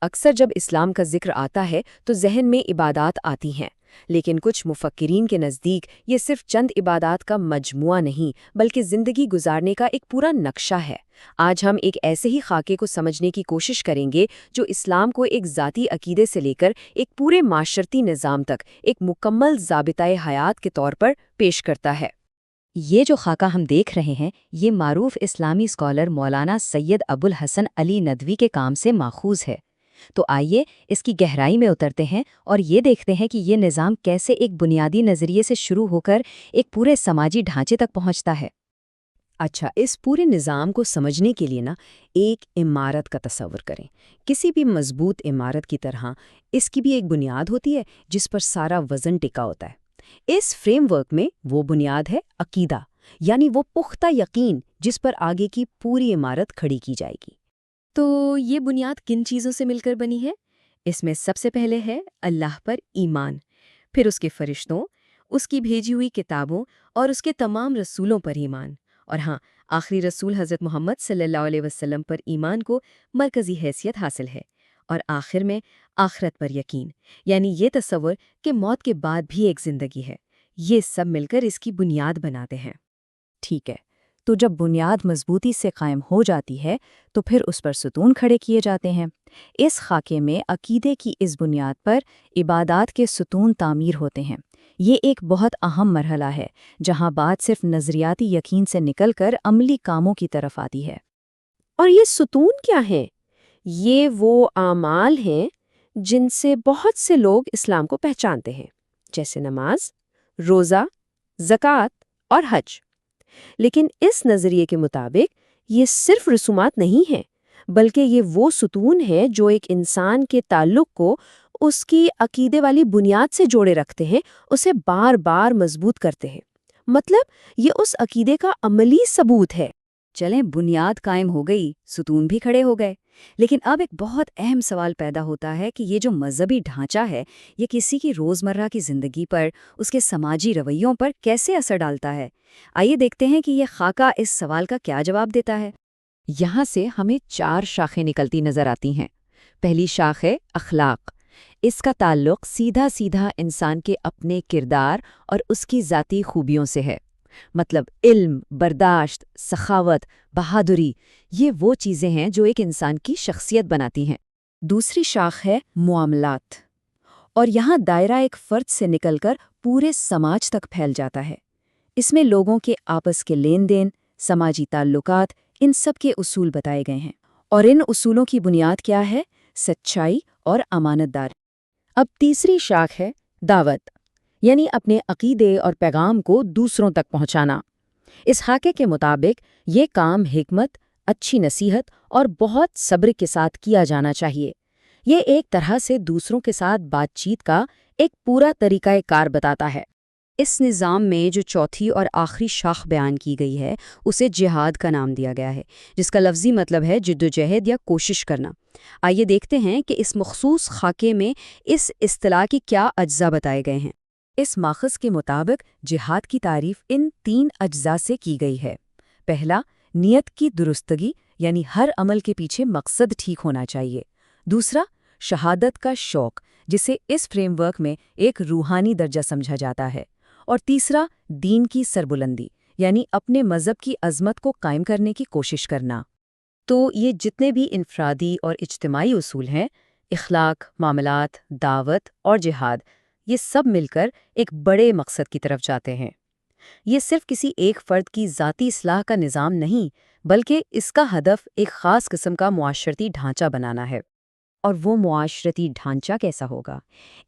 اکثر جب اسلام کا ذکر آتا ہے تو ذہن میں عبادات آتی ہیں، لیکن کچھ مفکرین کے نزدیک یہ صرف چند عبادات کا مجموعہ نہیں بلکہ زندگی گزارنے کا ایک پورا نقشہ ہے۔ آج ہم ایک ایسے ہی خاکے کو سمجھنے کی کوشش کریں گے جو اسلام کو ایک ذاتی عقیدے سے لے کر ایک پورے معاشرتی نظام تک ایک مکمل ضابطۂ حیات کے طور پر پیش کرتا ہے۔ یہ جو خاکہ ہم دیکھ رہے ہیں یہ معروف اسلامی اسکالر مولانا سید ابو الحسن علی ندوی کے کام سے ماخوذ ہے۔ تو آئیے اس کی گہرائی میں اترتے ہیں اور یہ دیکھتے ہیں کہ یہ نظام کیسے ایک بنیادی نظریے سے شروع ہو کر ایک پورے سماجی ڈھانچے تک پہنچتا ہے۔ اچھا، اس پورے نظام کو سمجھنے کے لیے ایک عمارت کا تصور کریں۔ کسی بھی مضبوط عمارت کی طرح اس کی بھی ایک بنیاد ہوتی ہے جس پر سارا وزن ٹکا ہوتا ہے۔ اس فریم ورک میں وہ بنیاد ہے عقیدہ، یعنی وہ پختہ یقین جس پر آگے کی پوری عمارت کھڑی کی جائے گی۔ تو یہ بنیاد کن چیزوں سے مل کر بنی ہے؟ اس میں سب سے پہلے ہے اللہ پر ایمان، پھر اس کے فرشتوں، اس کی بھیجی ہوئی کتابوں اور اس کے تمام رسولوں پر ایمان، اور ہاں، آخری رسول حضرت محمد صلی اللہ علیہ وسلم پر ایمان کو مرکزی حیثیت حاصل ہے، اور آخر میں آخرت پر یقین، یعنی یہ تصور کہ موت کے بعد بھی ایک زندگی ہے۔ یہ سب مل کر اس کی بنیاد بناتے ہیں۔ ٹھیک ہے، تو جب بنیاد مضبوطی سے قائم ہو جاتی ہے تو پھر اس پر ستون کھڑے کیے جاتے ہیں۔ اس خاکے میں عقیدے کی اس بنیاد پر عبادات کے ستون تعمیر ہوتے ہیں۔ یہ ایک بہت اہم مرحلہ ہے جہاں بات صرف نظریاتی یقین سے نکل کر عملی کاموں کی طرف آتی ہے۔ اور یہ ستون کیا ہیں؟ یہ وہ اعمال ہیں جن سے بہت سے لوگ اسلام کو پہچانتے ہیں، جیسے نماز، روزہ، زکوٰۃ اور حج۔ لیکن اس نظریے کے مطابق یہ صرف رسومات نہیں ہیں، بلکہ یہ وہ ستون ہے جو ایک انسان کے تعلق کو اس کی عقیدے والی بنیاد سے جوڑے رکھتے ہیں، اسے بار بار مضبوط کرتے ہیں۔ مطلب یہ اس عقیدے کا عملی ثبوت ہے۔ چلیں، بنیاد قائم ہو گئی، ستون بھی کھڑے ہو گئے، لیکن اب ایک بہت اہم سوال پیدا ہوتا ہے کہ یہ جو مذہبی ڈھانچہ ہے یہ کسی کی روزمرہ کی زندگی پر، اس کے سماجی رویوں پر کیسے اثر ڈالتا ہے؟ آئیے دیکھتے ہیں کہ یہ خاکہ اس سوال کا کیا جواب دیتا ہے۔ یہاں سے ہمیں 4 شاخیں نکلتی نظر آتی ہیں۔ پہلی شاخ ہے اخلاق۔ اس کا تعلق سیدھا سیدھا انسان کے اپنے کردار اور اس کی ذاتی خوبیوں سے ہے۔ مطلب علم، برداشت، سخاوت، بہادری، یہ وہ چیزیں ہیں جو ایک انسان کی شخصیت بناتی ہیں۔ دوسری شاخ ہے معاملات، اور یہاں دائرہ ایک فرد سے نکل کر پورے سماج تک پھیل جاتا ہے۔ اس میں لوگوں کے آپس کے لین دین، سماجی تعلقات، ان سب کے اصول بتائے گئے ہیں۔ اور ان اصولوں کی بنیاد کیا ہے؟ سچائی اور امانت داری۔ اب تیسری شاخ ہے دعوت، یعنی اپنے عقیدے اور پیغام کو دوسروں تک پہنچانا۔ اس خاکے کے مطابق یہ کام حکمت، اچھی نصیحت اور بہت صبر کے ساتھ کیا جانا چاہیے۔ یہ ایک طرح سے دوسروں کے ساتھ بات چیت کا ایک پورا طریقہ کار بتاتا ہے۔ اس نظام میں جو چوتھی اور آخری شاخ بیان کی گئی ہے اسے جہاد کا نام دیا گیا ہے، جس کا لفظی مطلب ہے جدوجہد یا کوشش کرنا۔ آئیے دیکھتے ہیں کہ اس مخصوص خاکے میں اس اصطلاح کی کیا اجزاء بتائے گئے ہیں۔ اس ماخذ کے مطابق جہاد کی تعریف ان 3 اجزاء سے کی گئی ہے۔ پہلا، نیت کی درستگی، یعنی ہر عمل کے پیچھے مقصد ٹھیک ہونا چاہیے۔ دوسرا، شہادت کا شوق، جسے اس فریم ورک میں ایک روحانی درجہ سمجھا جاتا ہے۔ اور تیسرا، دین کی سربلندی، یعنی اپنے مذہب کی عظمت کو قائم کرنے کی کوشش کرنا۔ تو یہ جتنے بھی انفرادی اور اجتماعی اصول ہیں، اخلاق، معاملات، دعوت اور جہاد، یہ سب مل کر ایک بڑے مقصد کی طرف جاتے ہیں۔ یہ صرف کسی ایک فرد کی ذاتی اصلاح کا نظام نہیں، بلکہ اس کا ہدف ایک خاص قسم کا معاشرتی ڈھانچہ بنانا ہے۔ اور وہ معاشرتی ڈھانچہ کیسا ہوگا؟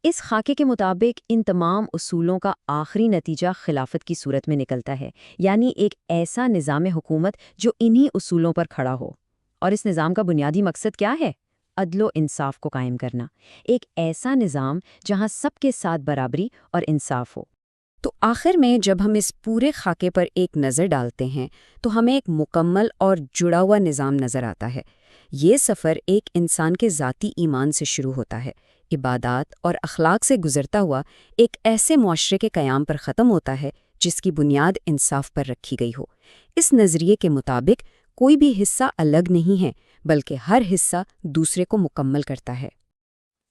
اس خاکے کے مطابق ان تمام اصولوں کا آخری نتیجہ خلافت کی صورت میں نکلتا ہے، یعنی ایک ایسا نظام حکومت جو انہی اصولوں پر کھڑا ہو۔ اور اس نظام کا بنیادی مقصد کیا ہے؟ عدل و انصاف کو قائم کرنا۔ ایک ایسا نظام جہاں سب کے ساتھ برابری اور انصاف ہو۔ تو آخر میں جب ہم اس پورے خاکے پر ایک نظر ڈالتے ہیں تو ہمیں ایک مکمل اور جڑا ہوا نظام نظر آتا ہے۔ یہ سفر ایک انسان کے ذاتی ایمان سے شروع ہوتا ہے، عبادات اور اخلاق سے گزرتا ہوا ایک ایسے معاشرے کے قیام پر ختم ہوتا ہے جس کی بنیاد انصاف پر رکھی گئی ہو۔ اس نظریے کے مطابق کوئی بھی حصہ الگ نہیں ہے، بلکہ ہر حصہ دوسرے کو مکمل کرتا ہے۔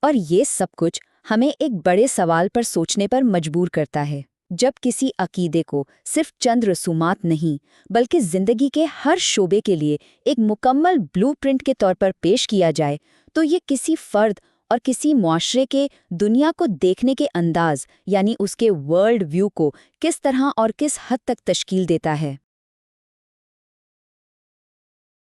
اور یہ سب کچھ ہمیں ایک بڑے سوال پر سوچنے پر مجبور کرتا ہے۔ جب کسی عقیدے کو صرف چند رسومات نہیں بلکہ زندگی کے ہر شعبے کے لیے ایک مکمل بلو پرنٹ کے طور پر پیش کیا جائے تو یہ کسی فرد اور کسی معاشرے کے دنیا کو دیکھنے کے انداز یعنی اس کے ورلڈ ویو کو کس طرح اور کس حد تک تشکیل دیتا ہے۔